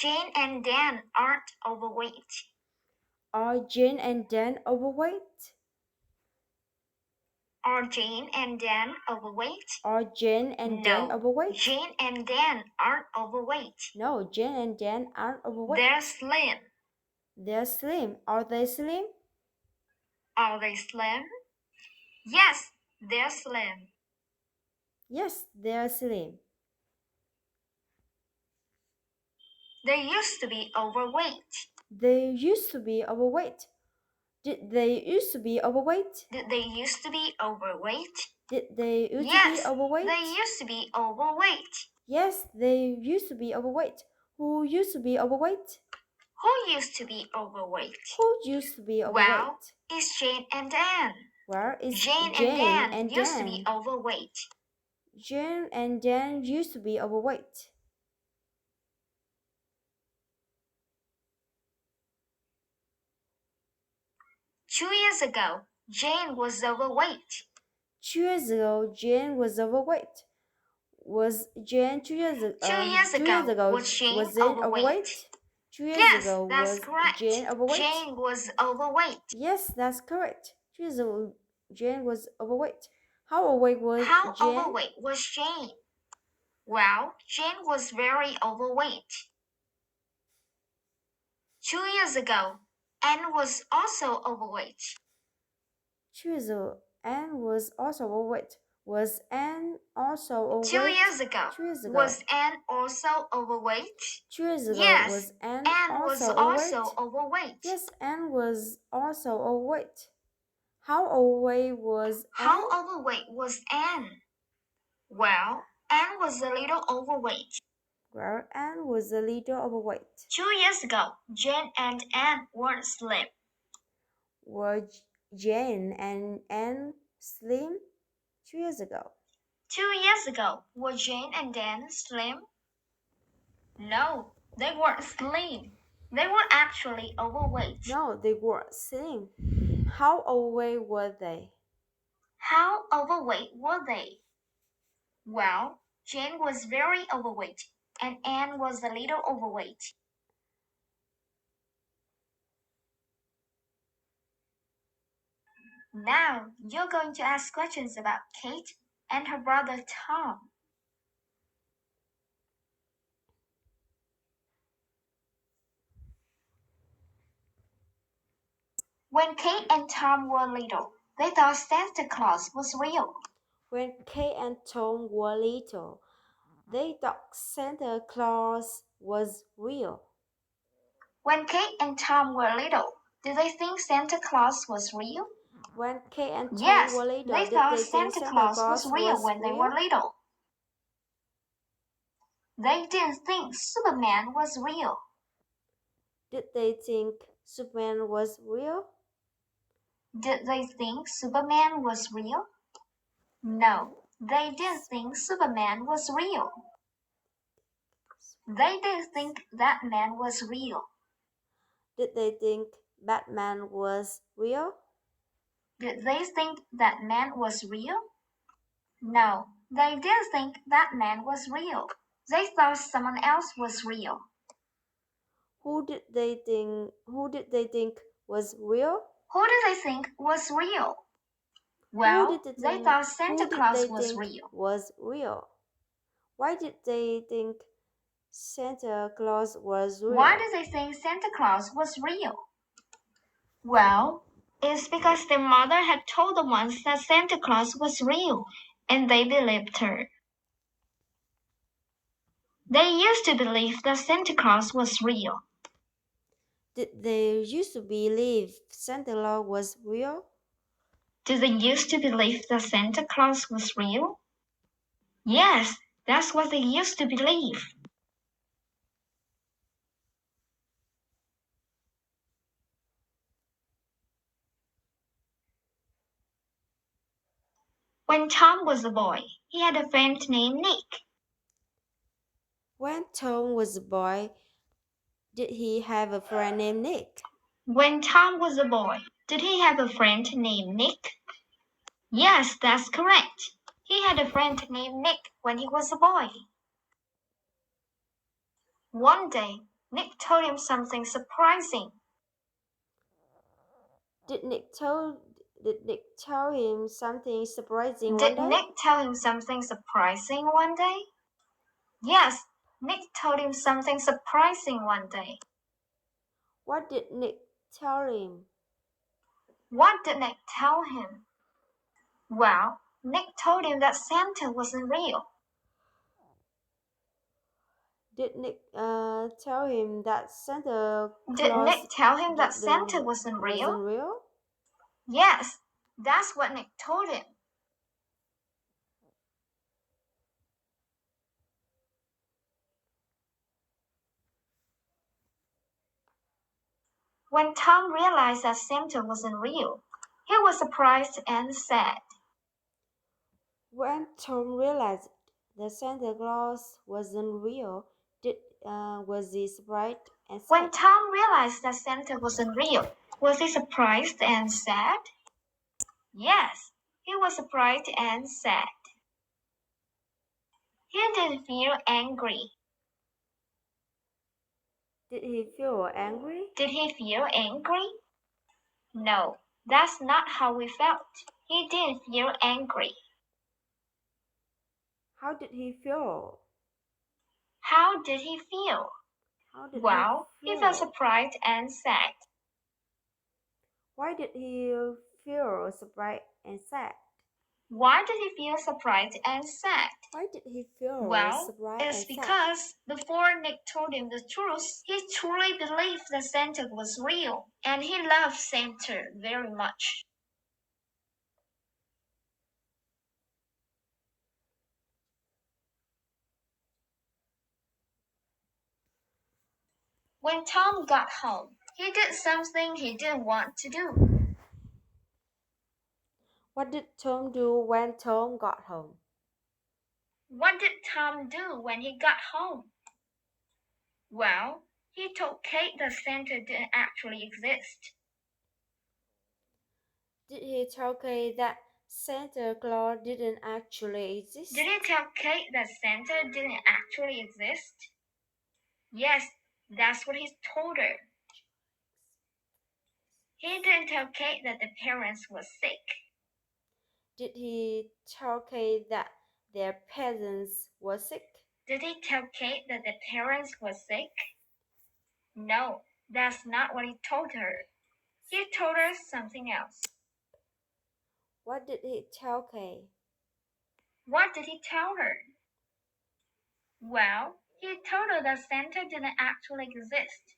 Jane and Dan aren't overweight. Are Jane and Dan overweight? Are Jane and Dan overweight? Are Jane and Dan No, overweight? Jane and Dan aren't overweight. No, Jane and Dan aren't overweight. They're slim. They're slim. Are they slim? Are they slim? Yes, they're slim. Yes, they're slim. They used to be overweight. They used to be overweight. Did they used to be overweight? Did they used to be overweight? Did they used to be Yes, overweight? they used to be overweight. Yes, they used to be overweight. Who used to be overweight? Who used to be overweight? Who used to be overweight? Well, it's Jane and Dan. Where is Jane and Dan used to be overweight. Jane and Dan used to be overweight. Two years ago, Jane was overweight. 2 years ago, Jane was overweight. Was Jane 2 years ago? 2 years ago, was Jane overweight? 2 years Yes, ago, that's was correct. Jane overweight? Jane was overweight. Yes, that's correct. 2 years ago, Jane was overweight. How overweight was How Jane? overweight was Jane? Well, Jane was very overweight. 2 years ago, Anne was also overweight. 2 years ago, Anne was also overweight. Was Anne also overweight? 2 years ago, 2 years ago. was Anne also overweight? 2 years ago, Yes, was Anne was also also overweight? overweight. Yes, Anne was also overweight. How overweight was Anne? How overweight was Anne? Well, Anne was a little overweight. Well, Anne was a little overweight. 2 years ago, Jane and Anne weren't slim. Were Jane and Anne slim 2 years ago? 2 years ago, were Jane and Dan slim? No, they weren't slim. They were actually overweight. No, they weren't slim. How overweight were they? How overweight were they? Well, Jane was very overweight, and Anne was a little overweight. Now, you're going to ask questions about Kate and her brother Tom. When Kate and Tom were little, they thought Santa Claus was real. When Kate and Tom were little, they thought Santa Claus was real. When Kate and Tom were little, did they think Santa Claus was real? When Kate and Tom Yes, were little, they did thought they think Santa Claus was real was when they real? were little. They didn't think Superman was real. Did they think Superman was real? Did they think Superman was real? No, they didn't think Superman was real. They didn't think that man was real. Did they think Batman was real? Did they think that man was real? No, they didn't think that man was real. They thought someone else was real. Who did they think was real? Who did they think was real? Well, they thought Santa Claus was real. Was real. Why did they think Santa Claus was real? Why did they think Santa Claus was real? Well, it's because their mother had told them once that Santa Claus was real, and they believed her. They used to believe that Santa Claus was real. Did they used to believe Santa Claus was real? Did they used to believe that Santa Claus was real? Yes, that's what they used to believe. When Tom was a boy, he had a friend named Nick. When Tom was a boy, did he have a friend named Nick? When Tom was a boy, did he have a friend named Nick? Yes, that's correct. He had a friend named Nick when he was a boy. One day, Nick told him something surprising. Did Nick tell him something surprising one Did day? Nick tell him something surprising one day? Yes, Nick told him something surprising one day. What did Nick tell him? What did Nick tell him? Well, Nick told him that Santa wasn't real. Did Nick tell him that Santa Did Claus Nick tell him that Santa wasn't wasn't real? real? Yes, that's what Nick told him. When Tom realized that Santa wasn't real, he was surprised and sad. When Tom realized that Santa Claus wasn't real, was he surprised and sad? When Tom realized that Santa wasn't real, was he surprised and sad? Yes, he was surprised and sad. He didn't feel angry. Did he feel angry? Did he feel angry? No, that's not how we felt. He didn't feel angry. How did he feel? How did he feel? How did Well, he he feel? felt surprised and sad. Why did he feel surprised and sad? Why did he feel surprised and sad? Why did he feel Well, surprised it's and sad? because before Nick told him the truth, he truly believed that Santa was real, and he loved Santa very much. When Tom got home, he did something he didn't want to do. What did Tom do when Tom got home? What did Tom do when he got home? Well, he told Kate that Santa didn't actually exist. Did he tell Kate that Santa Claus didn't actually exist? Did he tell Kate that Santa didn't actually exist? Yes, that's what he told her. He didn't tell Kate that the parents were sick. Did he tell Kate that their parents were sick? Did he tell Kate that the parents were sick? No, that's not what he told her. He told her something else. What did he tell Kate? What did he tell her? Well, he told her that Santa didn't actually exist.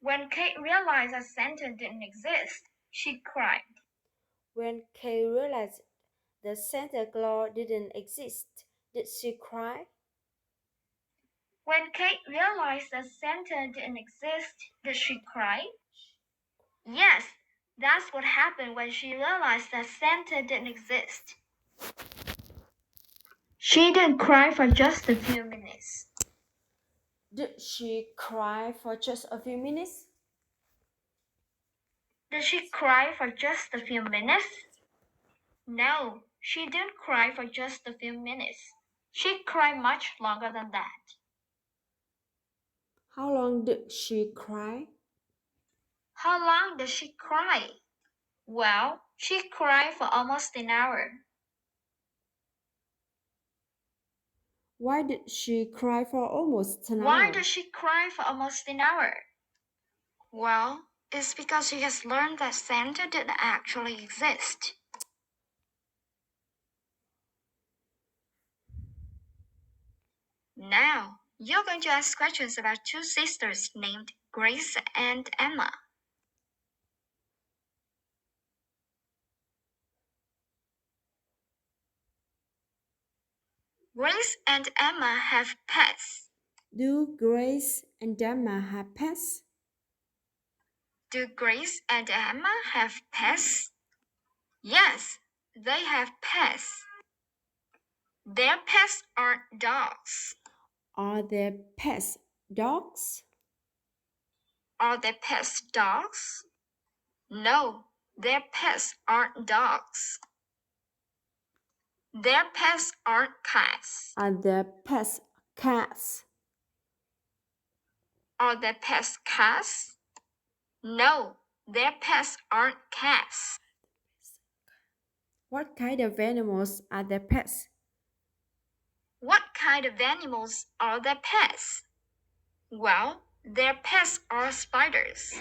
When Kate realized that Santa didn't exist, she cried. When Kate realized that Santa Claus didn't exist, did she cry? When Kate realized that Santa didn't exist, did she cry? Yes, that's what happened when she realized that Santa didn't exist. She didn't cry for just a few minutes. Did she cry for just a few minutes? Did she cry for just a few minutes? No, she didn't cry for just a few minutes. She cried much longer than that. How long did she cry? How long did she cry? Well, she cried for almost an hour. Why did she cry for almost an hour? Why did she cry for almost an hour? Well, it's because she has learned that Santa didn't actually exist. Now, you're going to ask questions about two sisters named Grace and Emma. Grace and Emma have pets. Do Grace and Emma have pets? Do Grace and Emma have pets? Yes, they have pets. Their pets are dogs. Are their pets dogs? Are their pets dogs? No, their pets aren't dogs. Their pets aren't cats. Are their pets cats? Are their pets cats? No, their pets aren't cats. What kind of animals are their pets? What kind of animals are their pets? Well, their pets are spiders.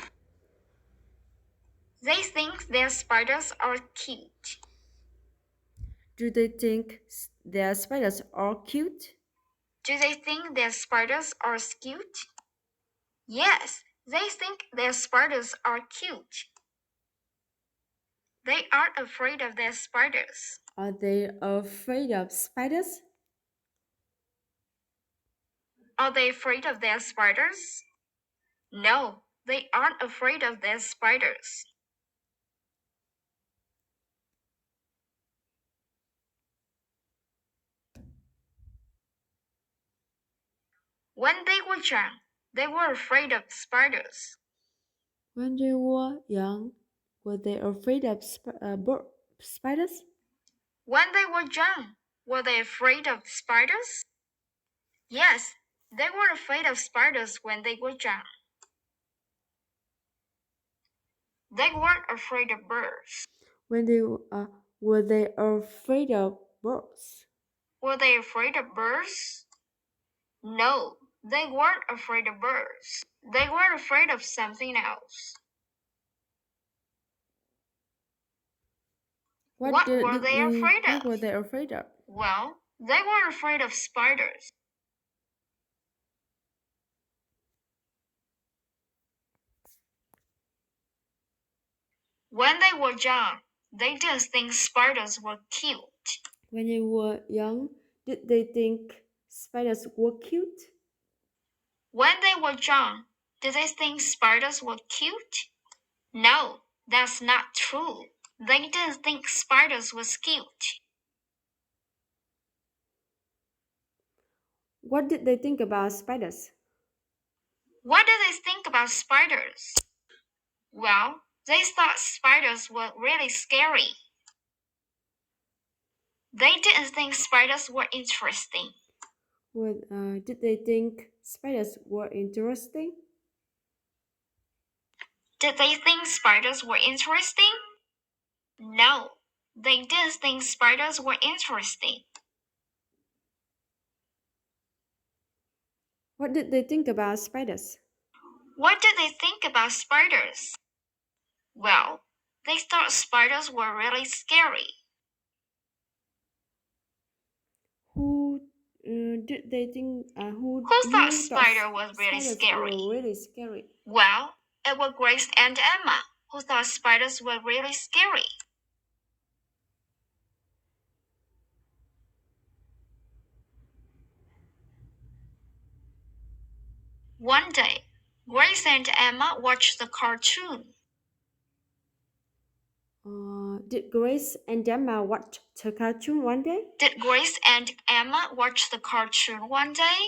They think their spiders are cute. Do they think their spiders are cute? Do they think their spiders are cute? Yes, they think their spiders are cute. They aren't afraid of their spiders. Are they afraid of spiders? Are they afraid of their spiders? No, they aren't afraid of their spiders. When they were young, they were afraid of spiders. When they were young, were they afraid of spiders? When they were young, were they afraid of spiders? Yes, they were afraid of spiders when they were young. They weren't afraid of birds. When they were they afraid of birds? Were they afraid of birds? No, they weren't afraid of birds. They were afraid of something else. What were they afraid What of? were they afraid of? Well, they were afraid of spiders. When they were young, they just think spiders were cute. When they were young, did they think spiders were cute? When they were young, did they think spiders were cute? No, that's not true. They didn't think spiders was cute. What did they think about spiders? What did they think about spiders? Well, they thought spiders were really scary. They didn't think spiders were interesting. Did they think spiders were interesting? Did they think spiders were interesting? No, they didn't think spiders were interesting. What did they think about spiders? What did they think about spiders? Well, they thought spiders were really scary. Who did they think? Who thought Who thought spider was really spiders scary? were really scary? Well, it was Grace and Emma who thought spiders were really scary. One day, Grace and Emma watched the cartoon. Did Grace and Emma watch the cartoon one day? Did Grace and Emma watch the cartoon one day?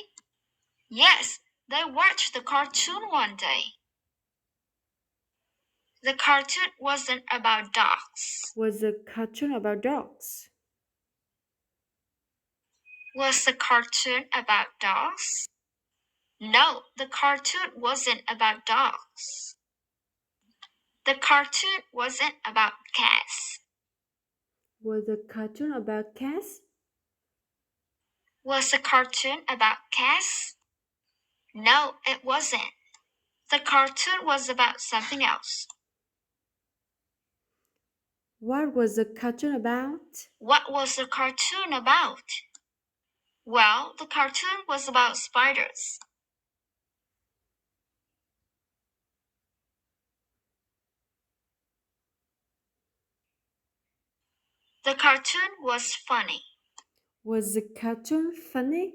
Yes, they watched the cartoon one day. The cartoon wasn't about dogs. Was the cartoon about dogs? Was the cartoon about dogs? No, the cartoon wasn't about dogs. The cartoon wasn't about cats. Was the cartoon about cats? Was the cartoon about cats? No, it wasn't. The cartoon was about something else. What was the cartoon about? What was the cartoon about? Well, the cartoon was about spiders. The cartoon was funny. Was the cartoon funny?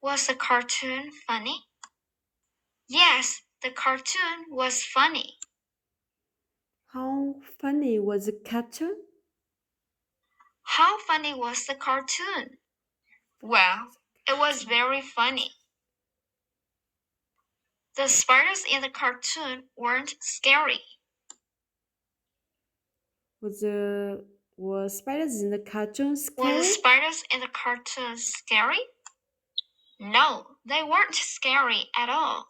Was the cartoon funny? Yes, the cartoon was funny. How funny was the cartoon? How funny was the cartoon? Well, it was very funny. The spiders in the cartoon weren't scary. Was the Were spiders in the cartoon Were the scary? spiders in the cartoon scary? No, they weren't scary at all.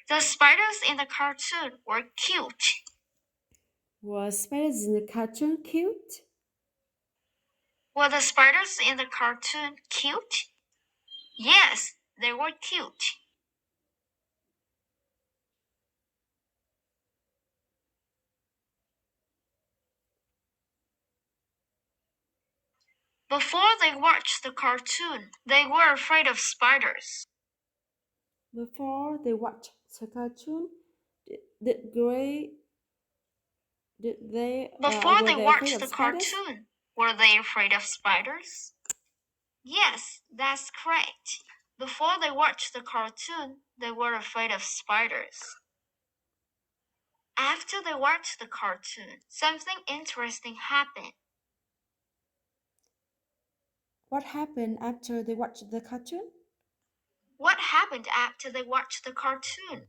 The spiders in the cartoon were cute. Were spiders in the cartoon cute? Were the spiders in the cartoon cute? Yes, they were cute. Before they watched the cartoon, they were afraid of spiders. Before they watched the cartoon, did Gray did they Before were they they afraid watched of the spiders? cartoon, were they afraid of spiders? Yes, that's correct. Before they watched the cartoon, they were afraid of spiders. After they watched the cartoon, something interesting happened. What happened after they watched the cartoon? What happened after they watched the cartoon?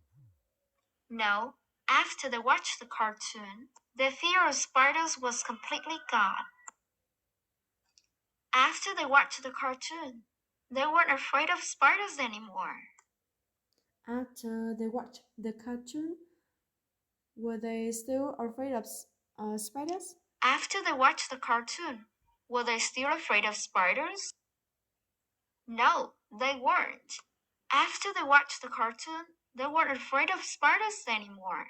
No, after they watched the cartoon, their fear of spiders was completely gone. After they watched the cartoon, they weren't afraid of spiders anymore. After they watched the cartoon, were they still afraid of spiders? After they watched the cartoon, were they still afraid of spiders? No, they weren't. After they watched the cartoon, they weren't afraid of spiders anymore.